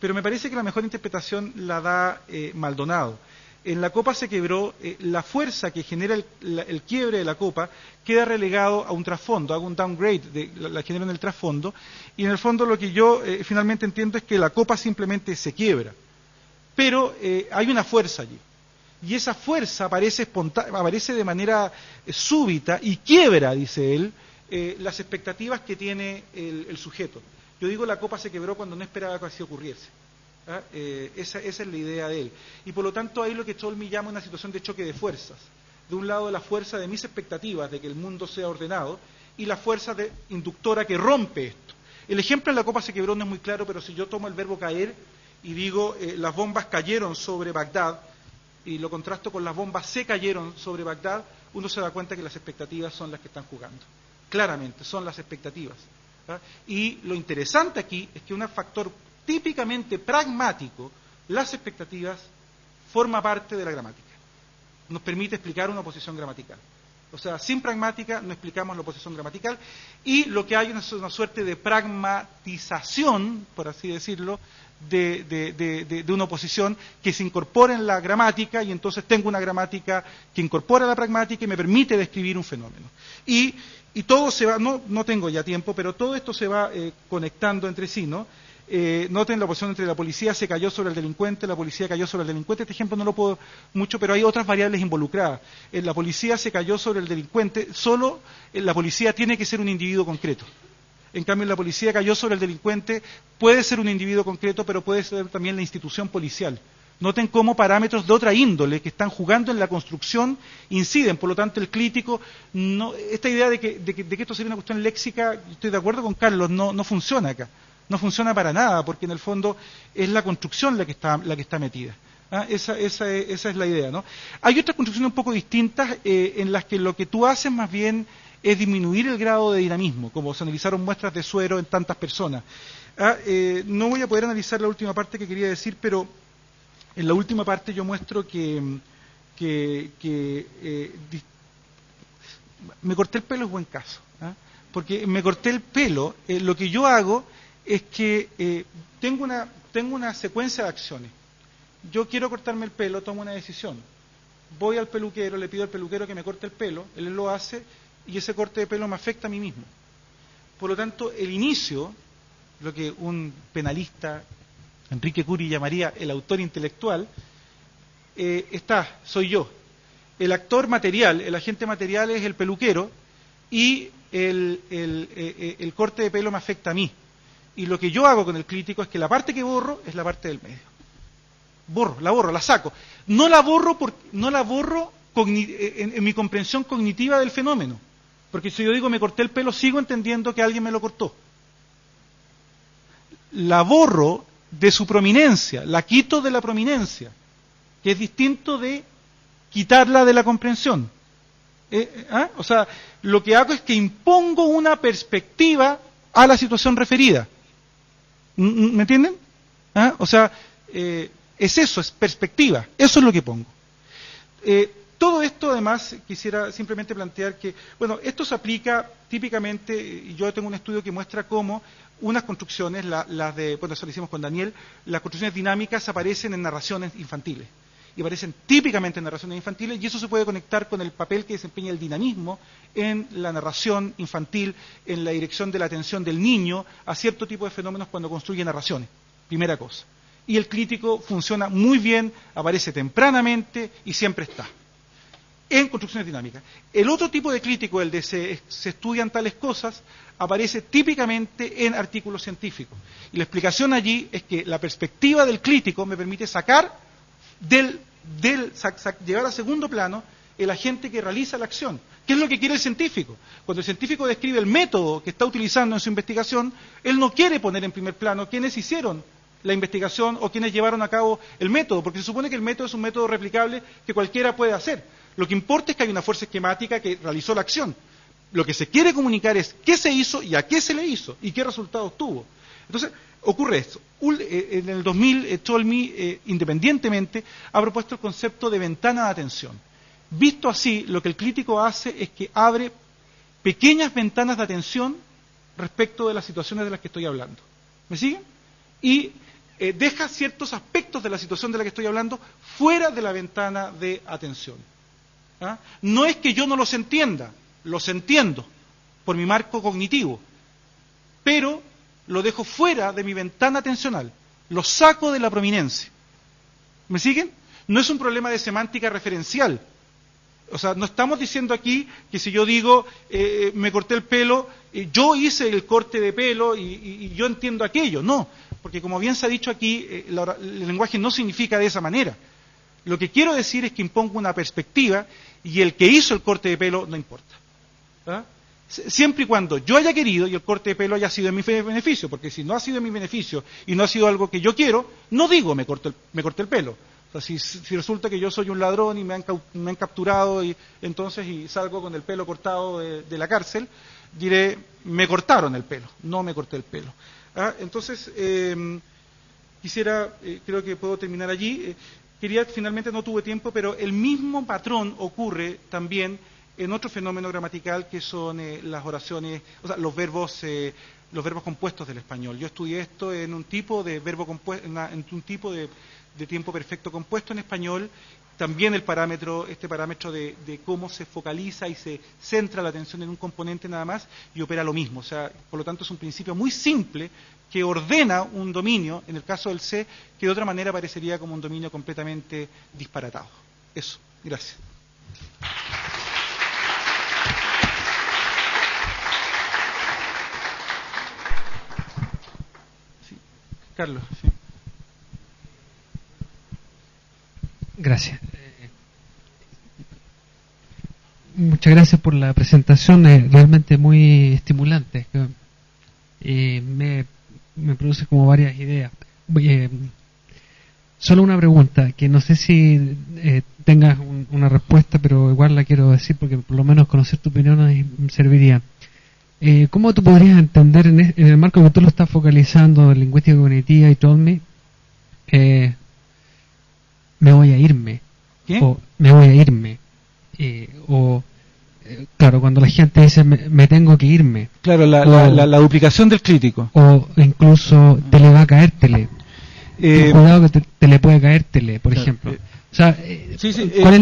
[SPEAKER 1] Pero me parece que la mejor interpretación la da Maldonado. En la copa se quebró, la fuerza que genera el quiebre de la copa queda relegado a un trasfondo, hago un downgrade, la genero en el trasfondo, y en el fondo lo que yo finalmente entiendo es que la copa simplemente se quiebra. Pero hay una fuerza allí. Y esa fuerza aparece de manera súbita y quiebra, dice él, las expectativas que tiene el sujeto. Yo digo la copa se quebró cuando no esperaba que así ocurriese. Esa es la idea de él. Y por lo tanto ahí lo que Tolmi llama una situación de choque de fuerzas. De un lado la fuerza de mis expectativas de que el mundo sea ordenado y la fuerza inductora que rompe esto. El ejemplo en la copa se quebró no es muy claro, pero si yo tomo el verbo caer y digo las bombas cayeron sobre Bagdad y lo contrasto con las bombas se cayeron sobre Bagdad, uno se da cuenta que las expectativas son las que están jugando. Claramente, son las expectativas. Y lo interesante aquí es que un factor típicamente pragmático, las expectativas, forma parte de la gramática. Nos permite explicar una oposición gramatical. O sea, sin pragmática no explicamos la oposición gramatical y lo que hay es una suerte de pragmatización, por así decirlo, de una oposición que se incorpora en la gramática y entonces tengo una gramática que incorpora la pragmática y me permite describir un fenómeno. Y todo se va, no tengo ya tiempo, pero todo esto se va conectando entre sí, ¿no? Noten la oposición entre la policía se cayó sobre el delincuente, la policía cayó sobre el delincuente. Este ejemplo no lo puedo mucho, pero hay otras variables involucradas. La policía se cayó sobre el delincuente, solo la policía tiene que ser un individuo concreto. En cambio, la policía cayó sobre el delincuente, puede ser un individuo concreto, pero puede ser también la institución policial. Noten cómo parámetros de otra índole que están jugando en la construcción inciden. Por lo tanto, el crítico, esta idea de que esto sería una cuestión léxica, estoy de acuerdo con Carlos, no funciona acá. No funciona para nada, porque en el fondo es la construcción la que está metida. Esa es la idea, ¿no? Hay otras construcciones un poco distintas en las que lo que tú haces más bien es disminuir el grado de dinamismo, como se analizaron muestras de suero en tantas personas. No voy a poder analizar la última parte que quería decir, pero en la última parte yo muestro que me corté el pelo es buen caso, porque me corté el pelo, lo que yo hago es que tengo una secuencia de acciones. Yo quiero cortarme el pelo, tomo una decisión. Voy al peluquero, le pido al peluquero que me corte el pelo, él lo hace y ese corte de pelo me afecta a mí mismo. Por lo tanto, el inicio, lo que un penalista, Enrique Curi, llamaría el autor intelectual, soy yo. El actor material, el agente material es el peluquero y el corte de pelo me afecta a mí. Y lo que yo hago con el crítico es que la parte que borro es la parte del medio. La borro, la saco. No la borro en mi comprensión cognitiva del fenómeno. Porque si yo digo me corté el pelo, sigo entendiendo que alguien me lo cortó. La borro de su prominencia, la quito de la prominencia, que es distinto de quitarla de la comprensión. O sea, lo que hago es que impongo una perspectiva a la situación referida. ¿Me entienden? O sea, es eso, es perspectiva. Eso es lo que pongo. Todo esto, además, quisiera simplemente plantear que, bueno, esto se aplica típicamente, y yo tengo un estudio que muestra cómo unas construcciones, eso lo hicimos con Daniel, las construcciones dinámicas aparecen en narraciones infantiles. y aparecen típicamente en narraciones infantiles, y eso se puede conectar con el papel que desempeña el dinamismo en la narración infantil, en la dirección de la atención del niño a cierto tipo de fenómenos cuando construye narraciones, primera cosa. Y el crítico funciona muy bien, aparece tempranamente y siempre está en construcciones dinámicas. El otro tipo de crítico, el de se estudian tales cosas, aparece típicamente en artículos científicos. Y la explicación allí es que la perspectiva del crítico me permite sacar llevar a segundo plano el agente que realiza la acción. ¿Qué es lo que quiere el científico? Cuando el científico describe el método que está utilizando en su investigación, él no quiere poner en primer plano quiénes hicieron la investigación o quienes llevaron a cabo el método, porque se supone que el método es un método replicable que cualquiera puede hacer. Lo que importa es que hay una fuerza esquemática que realizó la acción. Lo que se quiere comunicar es qué se hizo y a qué se le hizo y qué resultados tuvo. Entonces, ocurre esto. En el 2000, Tolmi, independientemente, ha propuesto el concepto de ventana de atención. Visto así, lo que el crítico hace es que abre pequeñas ventanas de atención respecto de las situaciones de las que estoy hablando. ¿Me siguen? Y deja ciertos aspectos de la situación de la que estoy hablando fuera de la ventana de atención. ¿Ah? No es que yo no los entienda, los entiendo por mi marco cognitivo, pero lo dejo fuera de mi ventana atencional, lo saco de la prominencia. ¿Me siguen? No es un problema de semántica referencial. O sea, no estamos diciendo aquí que si yo digo me corté el pelo, yo hice el corte de pelo y yo entiendo aquello. No, porque como bien se ha dicho aquí, el lenguaje no significa de esa manera. Lo que quiero decir es que impongo una perspectiva y el que hizo el corte de pelo no importa. ¿Ah? Siempre y cuando yo haya querido y el corte de pelo haya sido en mi beneficio, porque si no ha sido en mi beneficio y no ha sido algo que yo quiero, no digo me corté el pelo. O sea, si resulta que yo soy un ladrón y me han capturado y salgo con el pelo cortado de la cárcel, diré me cortaron el pelo, no me corté el pelo. ¿Ah? Entonces, creo que puedo terminar allí. Finalmente no tuve tiempo, pero el mismo patrón ocurre también en otro fenómeno gramatical que son las oraciones, o sea, los verbos compuestos del español. Yo estudié esto en un tipo de verbo compuesto, en un tipo de tiempo perfecto compuesto en español. También este parámetro de cómo se focaliza y se centra la atención en un componente nada más y opera lo mismo. O sea, por lo tanto es un principio muy simple que ordena un dominio, en el caso del C, que de otra manera parecería como un dominio completamente disparatado. Eso, gracias. Sí. Carlos, sí.
[SPEAKER 2] Gracias. Muchas gracias por la presentación, realmente muy estimulante. Me produce como varias ideas. Solo una pregunta, que no sé si tengas una respuesta, pero igual la quiero decir porque por lo menos conocer tu opinión me serviría. ¿Cómo tú podrías entender en el marco que tú lo estás focalizando, lingüística cognitiva y Tolmi, me voy a irme?
[SPEAKER 1] ¿Qué?
[SPEAKER 2] O me voy a irme. Claro, cuando la gente dice me tengo que irme.
[SPEAKER 1] Claro, la duplicación del crítico.
[SPEAKER 2] O incluso te le va a caer tele. Cuidado que te le puede caer tele, por ejemplo. O sea, ¿cuál es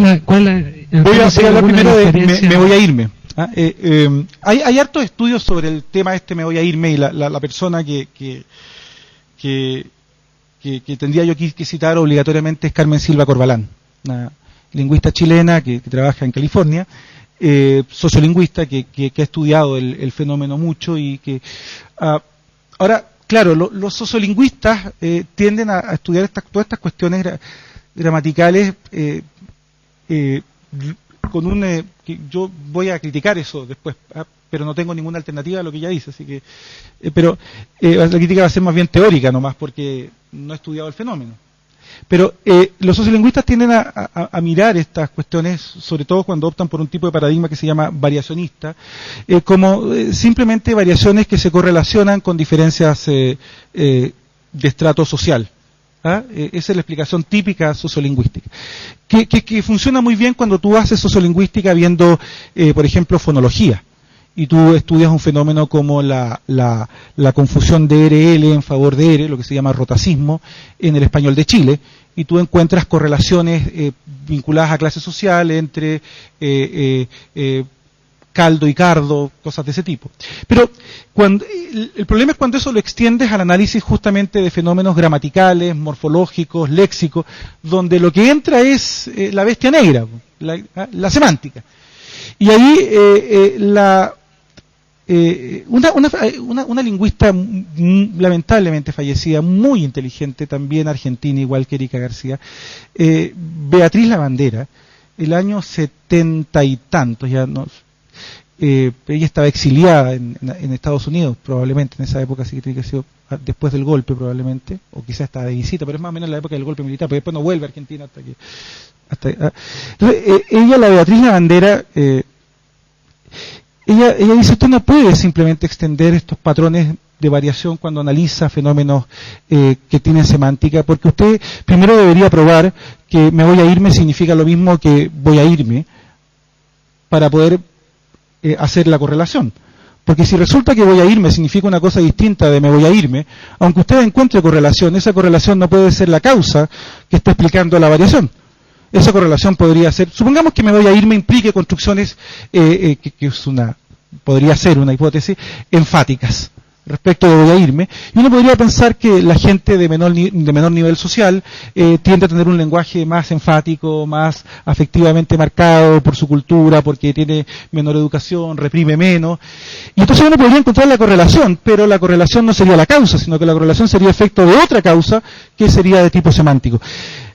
[SPEAKER 2] la
[SPEAKER 1] voy a hablar primero de me voy a irme. ¿Ah? Hay hartos estudios sobre el tema me voy a irme, y la persona que tendría yo que citar obligatoriamente es Carmen Silva Corbalán, una lingüista chilena que trabaja en California, sociolingüista que ha estudiado el fenómeno mucho y que ahora, claro, los sociolingüistas tienden a estudiar todas estas cuestiones gramaticales que yo voy a criticar eso después, pero no tengo ninguna alternativa a lo que ella dice, así que pero la crítica va a ser más bien teórica nomás porque no he estudiado el fenómeno. Pero los sociolingüistas tienden a mirar estas cuestiones, sobre todo cuando optan por un tipo de paradigma que se llama variacionista, como simplemente variaciones que se correlacionan con diferencias de estrato social. ¿Ah? Esa es la explicación típica sociolingüística. Que funciona muy bien cuando tú haces sociolingüística viendo, por ejemplo, fonología. y tú estudias un fenómeno como la confusión de RL en favor de R, lo que se llama rotacismo, en el español de Chile, y tú encuentras correlaciones vinculadas a clases sociales entre caldo y cardo, cosas de ese tipo. Pero el problema es cuando eso lo extiendes al análisis justamente de fenómenos gramaticales, morfológicos, léxicos, donde lo que entra es la bestia negra, la semántica. Y ahí una lingüista lamentablemente fallecida, muy inteligente, también argentina, igual que Erika García, Beatriz Lavandera, el año 70 y tantos, ya no, ella estaba exiliada en Estados Unidos, probablemente en esa época, así que tiene que haber sido después del golpe probablemente, o quizás estaba de visita, pero es más o menos en la época del golpe militar, porque después no vuelve a Argentina hasta que... Entonces, ella, la Beatriz Lavandera, ella dice, usted no puede simplemente extender estos patrones de variación cuando analiza fenómenos que tienen semántica, porque usted primero debería probar que me voy a irme significa lo mismo que voy a irme, para poder hacer la correlación. Porque si resulta que voy a irme significa una cosa distinta de me voy a irme, aunque usted encuentre correlación, esa correlación no puede ser la causa que está explicando la variación. Esa correlación podría ser, supongamos que me voy a irme implique construcciones que es podría ser una hipótesis, enfáticas respecto de voy a irme, y uno podría pensar que la gente de menor nivel social tiende a tener un lenguaje más enfático, más afectivamente marcado por su cultura, porque tiene menor educación, reprime menos, y entonces uno podría encontrar la correlación, pero la correlación no sería la causa, sino que la correlación sería efecto de otra causa, que sería de tipo semántico.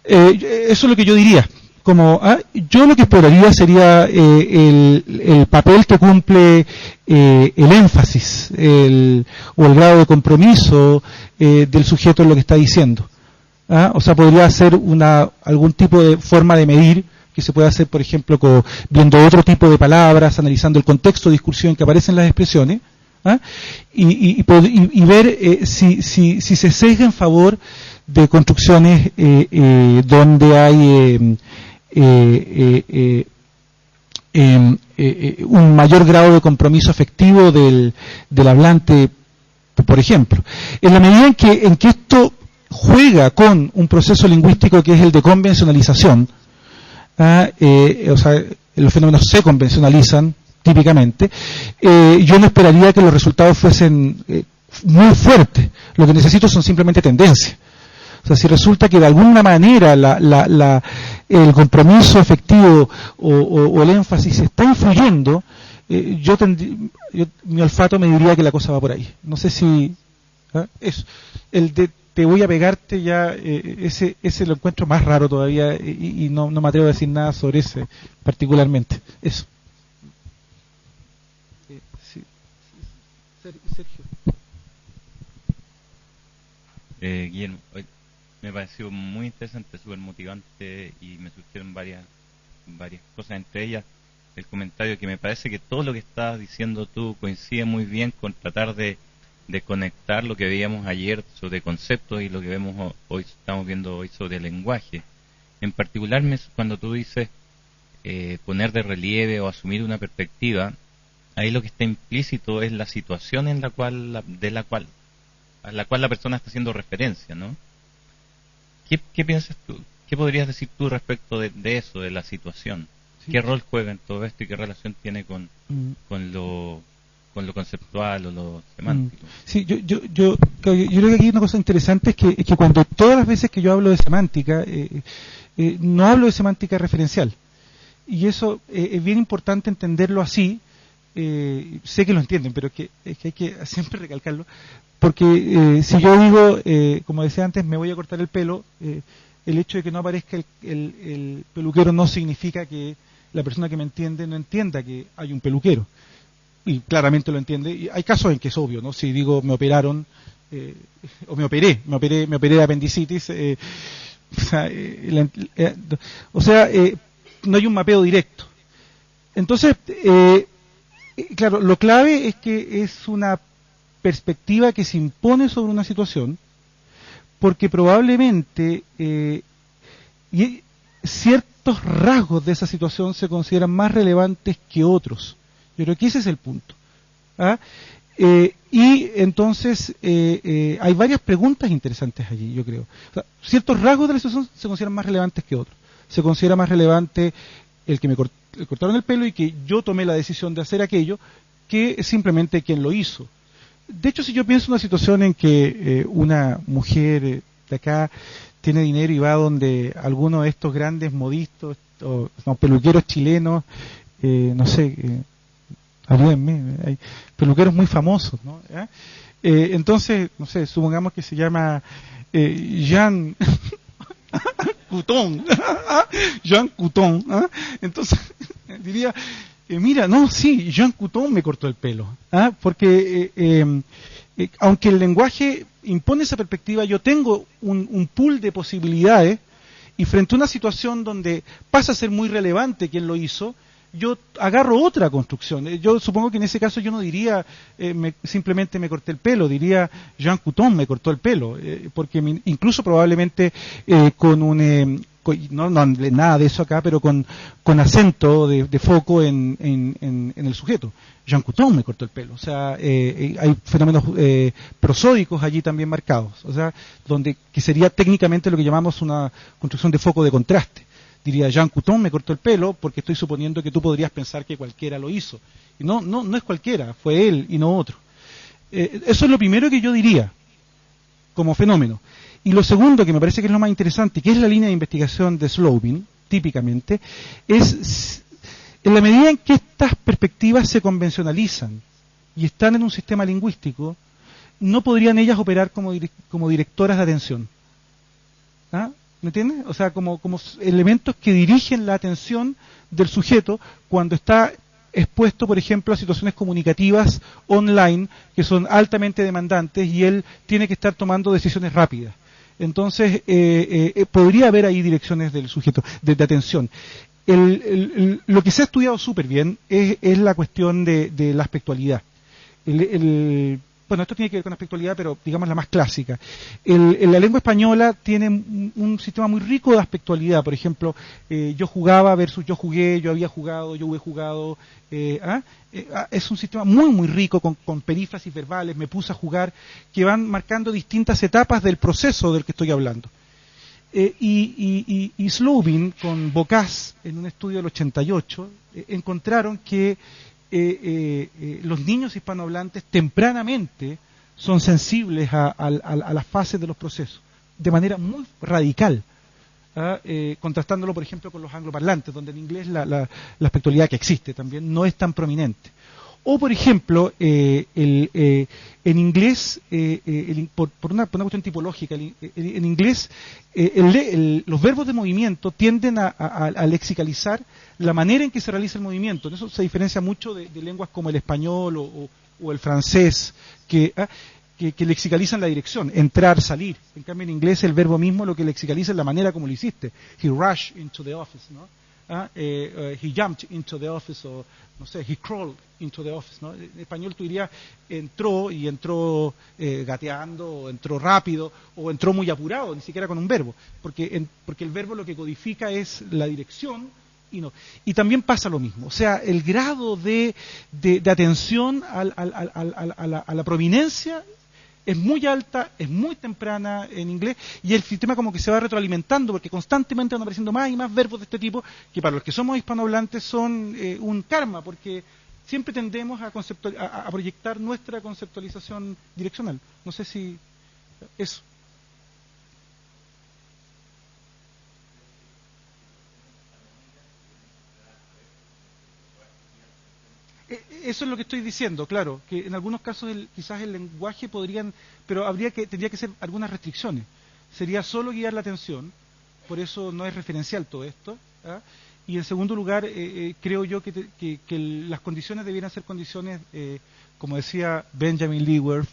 [SPEAKER 1] Eso es lo que yo diría. Yo lo que esperaría sería el papel que cumple el énfasis o el grado de compromiso del sujeto en lo que está diciendo. O sea, podría ser algún tipo de forma de medir que se puede hacer, por ejemplo, viendo otro tipo de palabras, analizando el contexto de discursión en que aparecen las expresiones, y ver si se sesga en favor de construcciones donde hay un mayor grado de compromiso afectivo del hablante, por ejemplo. En la medida en que esto juega con un proceso lingüístico que es el de convencionalización, o sea, los fenómenos se convencionalizan típicamente, yo no esperaría que los resultados fuesen muy fuertes. Lo que necesito son simplemente tendencias. O sea, si resulta que de alguna manera el compromiso efectivo o el énfasis está influyendo, mi olfato me diría que la cosa va por ahí. No sé si el de te voy a pegarte ya, ese lo encuentro más raro todavía y no me atrevo a decir nada sobre ese particularmente. Eso. Sí. Sergio.
[SPEAKER 3] Guillermo, me pareció muy interesante, súper motivante y me surgieron varias cosas, entre ellas el comentario que me parece que todo lo que estabas diciendo tú coincide muy bien con tratar de conectar lo que veíamos ayer sobre conceptos y lo que vemos hoy, estamos viendo hoy sobre el lenguaje. En particular, cuando tú dices poner de relieve o asumir una perspectiva, ahí lo que está implícito es la situación en a la cual la persona está haciendo referencia, ¿no? ¿Qué piensas tú? ¿Qué podrías decir tú respecto de eso, de la situación? Sí. ¿Qué rol juega en todo esto y qué relación tiene con lo conceptual o lo semántico?
[SPEAKER 1] Sí, yo creo que aquí hay una cosa interesante, es que cuando todas las veces que yo hablo de semántica, no hablo de semántica referencial. Y eso es bien importante entenderlo así. Sé que lo entienden, pero es que hay que siempre recalcarlo, porque si yo digo, como decía antes, me voy a cortar el pelo, el hecho de que no aparezca el peluquero no significa que la persona que me entiende no entienda que hay un peluquero, y claramente lo entiende. Y hay casos en que es obvio, ¿no? Si digo me operaron, o me operé de apendicitis, no hay un mapeo directo. Entonces, claro, lo clave es que es una perspectiva que se impone sobre una situación, porque probablemente ciertos rasgos de esa situación se consideran más relevantes que otros. Yo creo que ese es el punto. ¿ah? Y entonces hay varias preguntas interesantes allí, yo creo. O sea, ciertos rasgos de la situación se consideran más relevantes que otros. Se considera más relevante el que me cortaron el pelo y que yo tomé la decisión de hacer aquello, que simplemente quien lo hizo. De hecho, si yo pienso en una situación en que una mujer de acá tiene dinero y va donde alguno de estos grandes modistas o no, peluqueros chilenos, no sé, ayúdenme, hay peluqueros muy famosos, ¿no? Entonces, no sé, supongamos que se llama Jean Couton, Jean Couton, ¿ah? Entonces diría, mira, no, sí, Jean Couton me cortó el pelo, ¿ah? Porque aunque el lenguaje impone esa perspectiva, yo tengo un pool de posibilidades y frente a una situación donde pasa a ser muy relevante quién lo hizo, yo agarro otra construcción. Yo supongo que en ese caso yo no diría simplemente me corté el pelo, diría Jean Couton me cortó el pelo, porque incluso probablemente con un no nada de eso acá, pero con acento de foco en el sujeto. Jean Couton me cortó el pelo. O sea, hay fenómenos prosódicos allí también marcados. O sea, que sería técnicamente lo que llamamos una construcción de foco de contraste. Diría, Jean Couton me cortó el pelo porque estoy suponiendo que tú podrías pensar que cualquiera lo hizo. Y no es cualquiera, fue él y no otro. Eso es lo primero que yo diría como fenómeno. Y lo segundo, que me parece que es lo más interesante, que es la línea de investigación de Slowin, típicamente, es en la medida en que estas perspectivas se convencionalizan y están en un sistema lingüístico, no podrían ellas operar como directoras de atención. ¿Ah? ¿Me entiendes? O sea, como elementos que dirigen la atención del sujeto cuando está expuesto, por ejemplo, a situaciones comunicativas online que son altamente demandantes y él tiene que estar tomando decisiones rápidas. Entonces, podría haber ahí direcciones del sujeto, de atención. Lo que se ha estudiado súper bien es la cuestión de la aspectualidad. Bueno, esto tiene que ver con aspectualidad, pero digamos la más clásica. La lengua española tiene un sistema muy rico de aspectualidad. Por ejemplo, yo jugaba versus yo jugué, yo había jugado, yo hubiera jugado. Es un sistema muy, muy rico con perífrasis verbales, me puse a jugar, que van marcando distintas etapas del proceso del que estoy hablando. Y Slowin, con Bocaz, en un estudio del 88, encontraron que los niños hispanohablantes tempranamente son sensibles a las fases de los procesos, de manera muy radical, contrastándolo, por ejemplo, con los angloparlantes, donde en inglés la aspectualidad que existe también no es tan prominente. O, por ejemplo, en inglés, por una cuestión tipológica, en inglés los verbos de movimiento tienden a lexicalizar la manera en que se realiza el movimiento. Eso se diferencia mucho de lenguas como el español o el francés, que lexicalizan la dirección, entrar, salir. En cambio, en inglés el verbo mismo lo que lexicaliza es la manera como lo hiciste. He rushed into the office, ¿no? He jumped into the office, o no sé, he crawled into the office, ¿no? En español tú dirías entró gateando, o entró rápido, o entró muy apurado, ni siquiera con un verbo, porque el verbo lo que codifica es la dirección y no. Y también pasa lo mismo, o sea, el grado de atención a la prominencia es muy alta, es muy temprana en inglés, y el sistema como que se va retroalimentando, porque constantemente van apareciendo más y más verbos de este tipo, que para los que somos hispanohablantes son un karma, porque siempre tendemos a proyectar nuestra conceptualización direccional. No sé si eso. Eso es lo que estoy diciendo, claro, que en algunos casos quizás el lenguaje pero tendría que ser algunas restricciones. Sería solo guiar la atención, por eso no es referencial todo esto. ¿Ah? Y en segundo lugar, creo yo que las condiciones debieran ser condiciones, como decía Benjamin Leavenworth,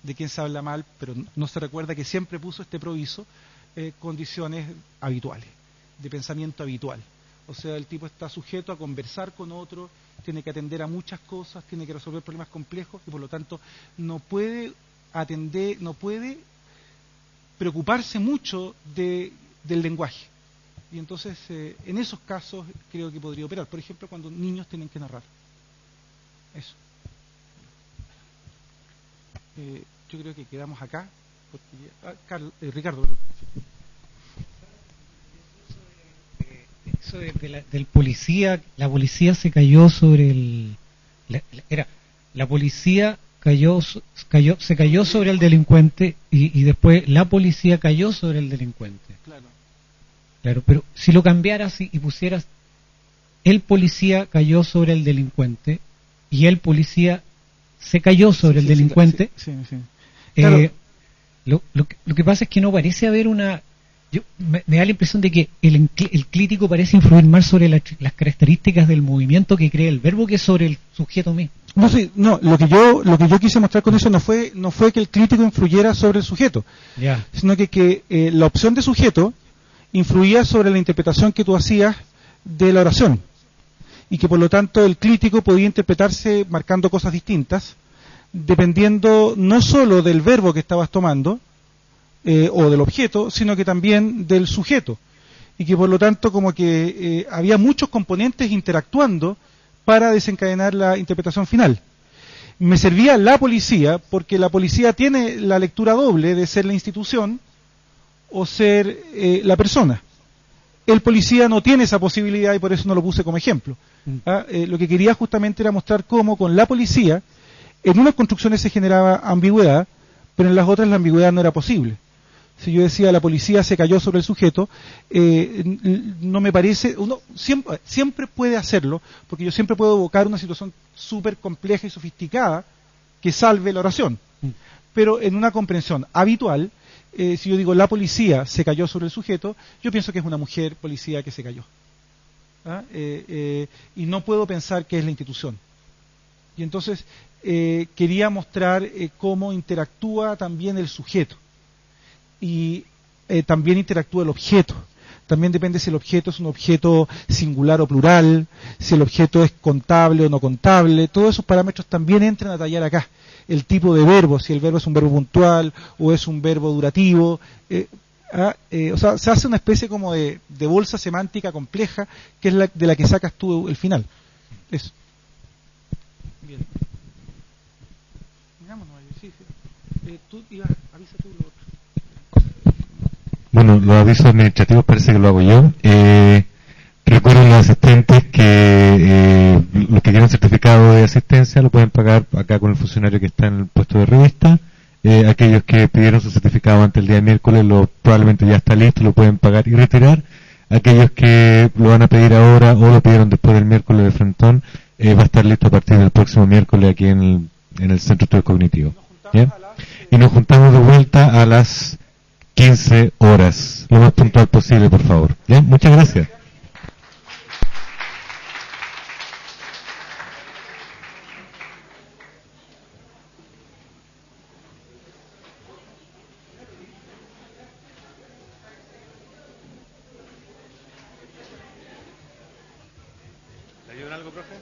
[SPEAKER 1] de quien se habla mal, pero no se recuerda que siempre puso este proviso, condiciones habituales, de pensamiento habitual. O sea, el tipo está sujeto a conversar con otro, tiene que atender a muchas cosas, tiene que resolver problemas complejos y por lo tanto no puede preocuparse mucho del lenguaje. Y entonces, en esos casos creo que podría operar. Por ejemplo, cuando niños tienen que narrar. Eso. Yo creo que quedamos acá. Ricardo, perdón.
[SPEAKER 4] Eso del policía, la policía se cayó sobre la policía se cayó sobre el delincuente y después la policía cayó sobre el delincuente. Claro, pero si lo cambiaras y pusieras el policía cayó sobre el delincuente y el policía se cayó sobre el delincuente.
[SPEAKER 1] Claro.
[SPEAKER 4] Lo que pasa es que no parece haber me da la impresión de que el clítico parece influir más sobre las características del movimiento que crea el verbo que sobre el sujeto mismo.
[SPEAKER 1] No, lo que yo quise mostrar con eso no fue que el clítico influyera sobre el sujeto, sino que la opción de sujeto influía sobre la interpretación que tú hacías de la oración, y que por lo tanto el clítico podía interpretarse marcando cosas distintas, dependiendo no solo del verbo que estabas tomando, o del objeto, sino que también del sujeto, y que por lo tanto como que había muchos componentes interactuando para desencadenar la interpretación final. Me servía la policía porque la policía tiene la lectura doble de ser la institución o ser la persona. El policía no tiene esa posibilidad y por eso no lo puse como ejemplo. Lo que quería justamente era mostrar cómo con la policía en unas construcciones se generaba ambigüedad, pero en las otras la ambigüedad no era posible. Si yo decía la policía se cayó sobre el sujeto, no me parece, uno siempre puede hacerlo, porque yo siempre puedo evocar una situación súper compleja y sofisticada que salve la oración. Pero en una comprensión habitual, si yo digo la policía se cayó sobre el sujeto, yo pienso que es una mujer policía que se cayó. Y no puedo pensar que es la institución. Y entonces quería mostrar cómo interactúa también el sujeto. Y también interactúa el objeto. También depende si el objeto es un objeto singular o plural, si el objeto es contable o no contable. Todos esos parámetros también entran a tallar acá. El tipo de verbo, si el verbo es un verbo puntual o es un verbo durativo. O sea, se hace una especie como de bolsa semántica compleja, que es de la que sacas tú el final. Eso. Bien. Mirámonos ahí, sí. Tú ibas, avisa tú lo otro.
[SPEAKER 5] Bueno, los avisos administrativos parece que lo hago yo. Recuerden los asistentes que los que quieran certificado de asistencia lo pueden pagar acá con el funcionario que está en el puesto de revista. Aquellos que pidieron su certificado antes del día miércoles probablemente ya está listo, lo pueden pagar y retirar. Aquellos que lo van a pedir ahora o lo pidieron después del miércoles de Frentón, va a estar listo a partir del próximo miércoles aquí en el Centro de Estudios Cognitivos. ¿Ya? Y nos juntamos de vuelta a las 15 horas, lo más puntual posible, por favor. ¿Ya? Muchas gracias.
[SPEAKER 1] ¿Le ayudan algo, profe?